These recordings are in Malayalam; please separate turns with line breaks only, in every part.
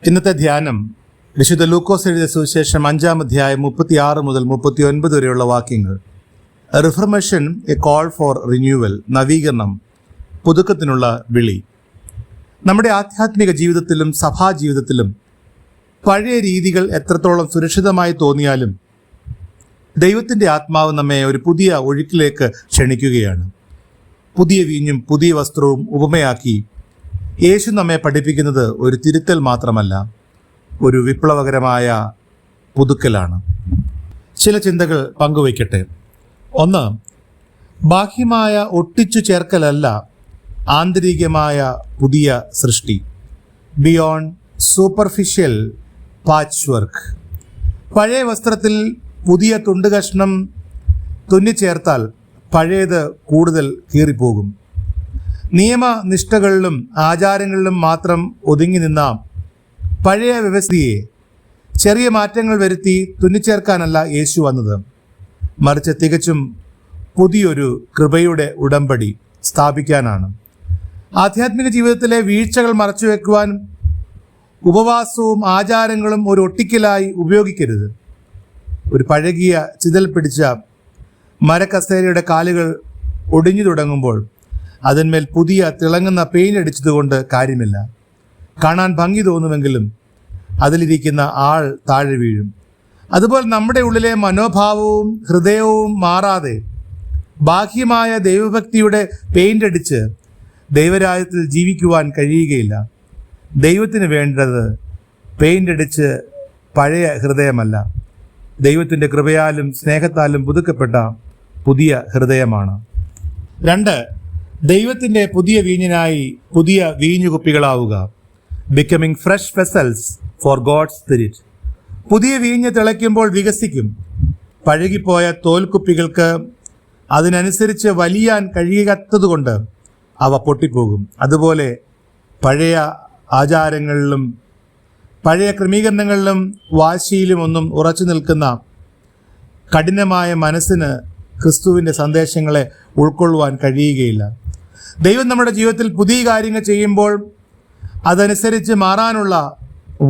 ഇന്നത്തെ ധ്യാനം വിശുദ്ധ ലൂക്കോസ് എഴുതിയ സുവിശേഷം 5-ാം അധ്യായം 36 മുതൽ 39 വരെയുള്ള വാക്യങ്ങൾ. Reformation, A call for renewal, നവീകരണം, പുതുക്കത്തിനുള്ള വിളി. നമ്മുടെ ആധ്യാത്മിക ജീവിതത്തിലും സഭാ ജീവിതത്തിലും പഴയ രീതികൾ എത്രത്തോളം സുരക്ഷിതമായി തോന്നിയാലും ദൈവത്തിൻ്റെ ആത്മാവ് നമ്മെ ഒരു പുതിയ ഒഴുക്കിലേക്ക് ക്ഷണിക്കുകയാണ്. പുതിയ വീഞ്ഞും പുതിയ വസ്ത്രവും ഉപമയാക്കി യേശു നമ്മെ പഠിപ്പിക്കുന്നത് ഒരു തിരുത്തൽ മാത്രമല്ല, ഒരു വിപ്ലവകരമായ പുതുക്കലാണ്. ചില ചിന്തകൾ പങ്കുവയ്ക്കട്ടെ. 1. ബാഹ്യമായ ഒട്ടിച്ചു ചേർക്കലല്ല ആന്തരികമായ പുതിയ സൃഷ്ടി. Beyond superficial patch work. പഴയ വസ്ത്രത്തിൽ പുതിയ തുണ്ടുകഷ്ണം തുന്നിച്ചേർത്താൽ പഴയത് കൂടുതൽ കീറിപ്പോകും. നിയമനിഷ്ഠകളിലും ആചാരങ്ങളിലും മാത്രം ഒതുങ്ങി നിന്ന പഴയ വ്യവസ്ഥയെ ചെറിയ മാറ്റങ്ങൾ വരുത്തി തുന്നിച്ചേർക്കാനല്ല യേശു വന്നത്, മറിച്ച് തികച്ചും പുതിയൊരു കൃപയുടെ ഉടമ്പടി സ്ഥാപിക്കാനാണ്. ആധ്യാത്മിക ജീവിതത്തിലെ വീഴ്ചകൾ മറച്ചുവെക്കുവാൻ ഉപവാസവും ആചാരങ്ങളും ഒരു ഒട്ടിക്കലായി ഉപയോഗിക്കരുത്. ഒരു പഴകിയ ചിതൽ പിടിച്ച മരക്കസേരയുടെ കാലുകൾ ഒടിഞ്ഞു തുടങ്ങുമ്പോൾ അതിന്മേൽ പുതിയ തിളങ്ങുന്ന പെയിന്റ് അടിച്ചതുകൊണ്ട് കാര്യമില്ല. കാണാൻ ഭംഗി തോന്നുമെങ്കിലും അതിലിരിക്കുന്ന ആൾ താഴെ വീഴും. അതുപോലെ നമ്മുടെ ഉള്ളിലെ മനോഭാവവും ഹൃദയവും മാറാതെ ബാഹ്യമായ ദൈവഭക്തിയുടെ പെയിന്റ് അടിച്ച് ദൈവരാജ്യത്തിൽ ജീവിക്കുവാൻ കഴിയുകയില്ല. ദൈവത്തിന് വേണ്ടത് പെയിന്റ് അടിച്ച് പഴയ ഹൃദയമല്ല, ദൈവത്തിൻ്റെ കൃപയാലും സ്നേഹത്താലും പുതുക്കപ്പെട്ട പുതിയ ഹൃദയമാണ്. 2. ദൈവത്തിൻ്റെ പുതിയ വീഞ്ഞിനായി പുതിയ വീഞ്ഞുകുപ്പികളാവുക. Becoming fresh vessels for God's spirit. പുതിയ വീഞ്ഞ് തിളയ്ക്കുമ്പോൾ വികസിക്കും. പഴകിപ്പോയ തോൽക്കുപ്പികൾക്ക് അതിനനുസരിച്ച് വലിയാൻ കഴിയാത്തതുകൊണ്ട് അവ പൊട്ടിപ്പോകും. അതുപോലെ പഴയ ആചാരങ്ങളിലും പഴയ ക്രമീകരണങ്ങളിലും വാശിയിലും ഒന്നും ഉറച്ചു നിൽക്കുന്ന കഠിനമായ മനസ്സിന് ക്രിസ്തുവിൻ്റെ സന്ദേശങ്ങളെ ഉൾക്കൊള്ളുവാൻ കഴിയുകയില്ല. ദൈവം നമ്മുടെ ജീവിതത്തിൽ പുതിയ കാര്യങ്ങൾ ചെയ്യുമ്പോൾ അതനുസരിച്ച് മാറാനുള്ള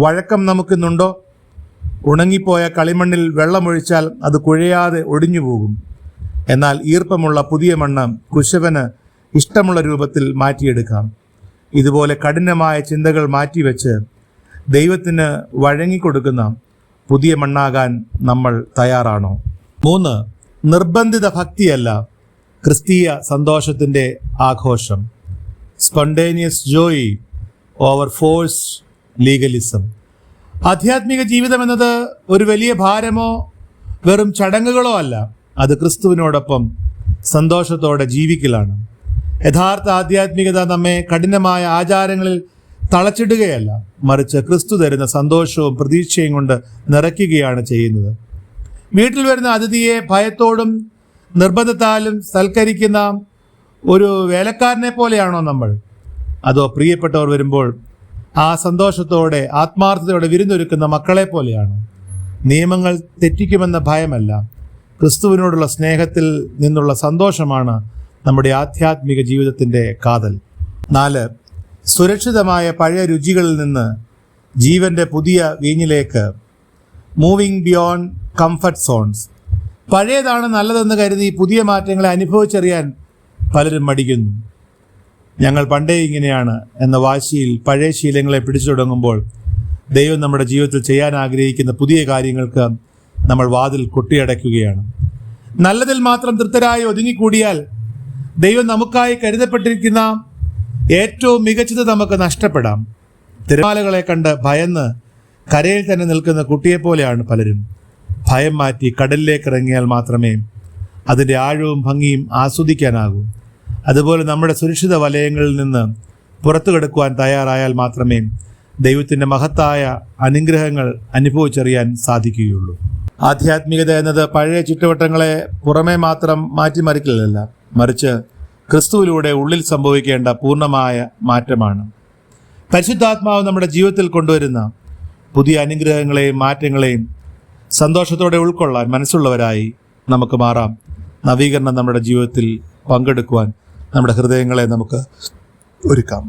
വഴക്കം നമുക്കിന്നുണ്ടോ? ഉണങ്ങിപ്പോയ കളിമണ്ണിൽ വെള്ളമൊഴിച്ചാൽ അത് കുഴയാതെ ഒടിഞ്ഞു പോകും. എന്നാൽ ഈർപ്പമുള്ള പുതിയ മണ്ണ് കുശവന് ഇഷ്ടമുള്ള രൂപത്തിൽ മാറ്റിയെടുക്കാം. ഇതുപോലെ കഠിനമായ ചിന്തകൾ മാറ്റിവെച്ച് ദൈവത്തിന് വഴങ്ങിക്കൊടുക്കുന്ന പുതിയ മണ്ണാകാൻ നമ്മൾ തയ്യാറാണോ? 3. നിർബന്ധിത ഭക്തിയല്ല, ക്രിസ്തീയ സന്തോഷത്തിൻ്റെ ആഘോഷം. Spontaneous Joy over force legalism. ആധ്യാത്മിക ജീവിതം എന്നത് ഒരു വലിയ ഭാരമോ വെറും ചടങ്ങുകളോ അല്ല, അത് ക്രിസ്തുവിനോടൊപ്പം സന്തോഷത്തോടെ ജീവിക്കലാണ്. യഥാർത്ഥ ആധ്യാത്മികത നമ്മെ കഠിനമായ ആചാരങ്ങളിൽ തളച്ചിടുകയല്ല, മറിച്ച് ക്രിസ്തു തരുന്ന സന്തോഷവും പ്രതീക്ഷയും കൊണ്ട് നിറയ്ക്കുകയാണ് ചെയ്യുന്നത്. വീട്ടിൽ വരുന്ന അതിഥിയെ ഭയത്തോടും നിർബന്ധത്താലും സൽക്കരിക്കുന്ന ഒരു വേലക്കാരനെ പോലെയാണോ നമ്മൾ? അതോ പ്രിയപ്പെട്ടവർ വരുമ്പോൾ ആ സന്തോഷത്തോടെ ആത്മാർത്ഥതയോടെ വിരുന്നൊരുക്കുന്ന മക്കളെ പോലെയാണോ? നിയമങ്ങൾ തെറ്റിക്കുമെന്ന ഭയമല്ല, ക്രിസ്തുവിനോടുള്ള സ്നേഹത്തിൽ നിന്നുള്ള സന്തോഷമാണ് നമ്മുടെ ആധ്യാത്മിക ജീവിതത്തിൻ്റെ കാതൽ. 4. സുരക്ഷിതമായ പഴയ രുചികളിൽ നിന്ന് ജീവൻ്റെ പുതിയ വീഞ്ഞിലേക്ക്. Moving beyond comfort zones. പഴയതാണ് നല്ലതെന്ന് കരുതി പുതിയ മാറ്റങ്ങളെ അനുഭവിച്ചറിയാൻ പലരും മടിക്കുന്നു. ഞങ്ങൾ പണ്ടേ ഇങ്ങനെയാണ് എന്ന വാശിയിൽ പഴയ ശീലങ്ങളെ പിടിച്ചു തുടങ്ങുമ്പോൾ ദൈവം നമ്മുടെ ജീവിതത്തിൽ ചെയ്യാൻ ആഗ്രഹിക്കുന്ന പുതിയ കാര്യങ്ങൾക്ക് നമ്മൾ വാതിൽ കൊട്ടിയടയ്ക്കുകയാണ്. നല്ലതിൽ മാത്രം തൃപ്തരായി ഒതുങ്ങിക്കൂടിയാൽ ദൈവം നമുക്കായി കരുതപ്പെട്ടിരിക്കുന്ന ഏറ്റവും മികച്ചത് നമുക്ക് നഷ്ടപ്പെടാം. തിരമാലകളെ കണ്ട് ഭയന്ന് കരയിൽ തന്നെ നിൽക്കുന്ന കുട്ടിയെപ്പോലെയാണ് പലരും. ഭയം മാറ്റി കടലിലേക്ക് ഇറങ്ങിയാൽ മാത്രമേ അതിൻ്റെ ആഴവും ഭംഗിയും ആസ്വദിക്കാനാകൂ. അതുപോലെ നമ്മുടെ സുരക്ഷിത വലയങ്ങളിൽ നിന്ന് പുറത്തു കിടക്കുവാൻ തയ്യാറായാൽ മാത്രമേ ദൈവത്തിൻ്റെ മഹത്തായ അനുഗ്രഹങ്ങൾ അനുഭവിച്ചറിയാൻ സാധിക്കുകയുള്ളൂ. ആധ്യാത്മികത എന്നത് പഴയ ചുറ്റുവട്ടങ്ങളെ പുറമേ മാത്രം മാറ്റിമറിക്കലല്ല, മറിച്ച് ക്രിസ്തുവിലൂടെ ഉള്ളിൽ സംഭവിക്കേണ്ട പൂർണ്ണമായ മാറ്റമാണ്. പരിശുദ്ധാത്മാവ് നമ്മുടെ ജീവിതത്തിൽ കൊണ്ടുവരുന്ന പുതിയ അനുഗ്രഹങ്ങളെയും മാറ്റങ്ങളെയും സന്തോഷത്തോടെ ഉൾക്കൊള്ളാൻ മനസ്സുള്ളവരായി നമുക്ക് മാറാം. നവീകരണം നമ്മുടെ ജീവിതത്തിൽ പങ്കെടുക്കുവാൻ നമ്മുടെ ഹൃദയങ്ങളെ നമുക്ക് ഒരുക്കാം.